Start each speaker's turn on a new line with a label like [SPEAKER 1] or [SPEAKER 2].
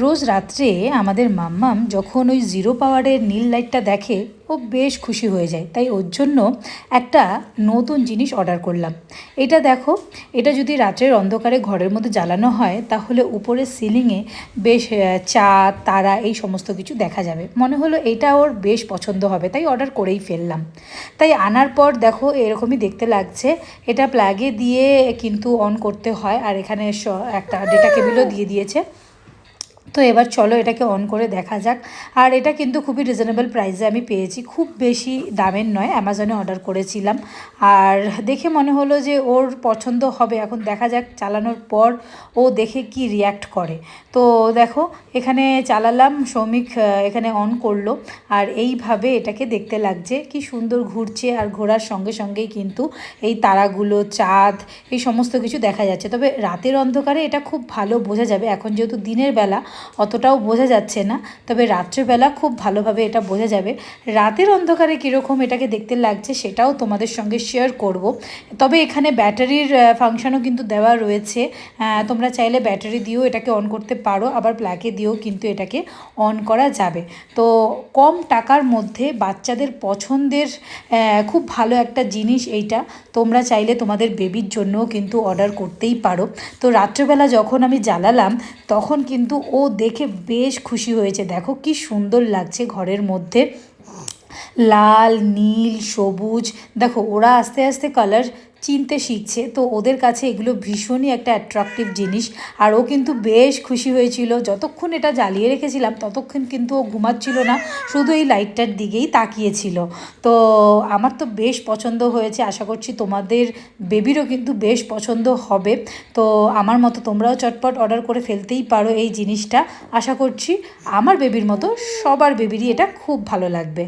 [SPEAKER 1] রোজ রাত্রে আমাদের মাম্মাম যখন ওই জিরো পাওয়ারের নীল লাইটটা দেখে ও বেশ খুশি হয়ে যায়। তাই ওর জন্য একটা নতুন জিনিস অর্ডার করলাম। এটা দেখো, এটা যদি রাত্রের অন্ধকারে ঘরের মধ্যে জ্বালানো হয় তাহলে উপরের সিলিংয়ে বেশ চাঁদ তারা এই সমস্ত কিছু দেখা যাবে। মনে হলো এটা ওর বেশ পছন্দ হবে, তাই অর্ডার করেই ফেললাম। তাই আনার পর দেখো এরকমই দেখতে লাগছে। এটা প্লাগে দিয়ে কিন্তু অন করতে হয়, আর এখানে একটা ডেটা কেবিলও দিয়ে দিয়েছে। তো এবার চলো এটাকে অন করে দেখা যাক। আর এটা কিন্তু খুবই রিজনেবল প্রাইসে আমি পেয়েছি, খুব বেশি দামের নয়, অ্যামাজনে অর্ডার করেছিলাম। আর দেখে মনে হলো যে ওর পছন্দ হবে। এখন দেখা যাক চালানোর পর ও দেখে কি রিয়্যাক্ট করে। তো দেখো এখানে চালালাম, সৌমিক এখানে অন করলো, আর এইভাবে এটাকে দেখতে লাগছে কি সুন্দর ঘুরছে। আর ঘোরার সঙ্গে সঙ্গেই কিন্তু এই তারাগুলো, চাঁদ, এই সমস্ত কিছু দেখা যাচ্ছে। তবে রাতের অন্ধকারে এটা খুব ভালো বোঝা যাবে। এখন যেহেতু দিনের বেলা অতটাও বোঝা যাচ্ছে না, তবে রাত্রেবেলা খুব ভালোভাবে এটা বোঝা যাবে। রাতের অন্ধকারে কীরকম এটাকে দেখতে লাগছে সেটাও তোমাদের সঙ্গে শেয়ার করব। তবে এখানে ব্যাটারির ফাংশনও কিন্তু দেওয়া রয়েছে। তোমরা চাইলে ব্যাটারি দিয়েও এটাকে অন করতে পারো, আবার প্লাগে দিয়েও কিন্তু এটাকে অন করা যাবে। তো কম টাকার মধ্যে বাচ্চাদের পছন্দের খুব ভালো একটা জিনিস এইটা। তোমরা চাইলে তোমাদের বেবির জন্যও কিন্তু অর্ডার করতেই পারো। তো রাত্রেবেলা যখন আমি জ্বালালাম তখন কিন্তু ও দেখে বেশ খুশি হয়েছে। দেখো কি সুন্দর লাগছে ঘরের মধ্যে, লাল, নীল, সবুজ। দেখো ওরা আস্তে আস্তে কালার চিনতে শিখছে, তো ওদের কাছে এগুলো ভীষণই একটা অ্যাট্রাকটিভ জিনিস। আর ও কিন্তু বেশ খুশি হয়েছিল। যতক্ষণ এটা জ্বালিয়ে রেখেছিলাম ততক্ষণ কিন্তু ও ঘুমাচ্ছিল না, শুধু এই লাইটটার দিকেই তাকিয়েছিল। তো আমার তো বেশ পছন্দ হয়েছে, আশা করছি তোমাদের বেবিরও কিন্তু বেশ পছন্দ হবে। তো আমার মতো তোমরাও চটপট অর্ডার করে ফেলতেই পারো এই জিনিসটা। আশা করছি আমার বেবির মতো সবার বেবিরই এটা খুব ভালো লাগবে।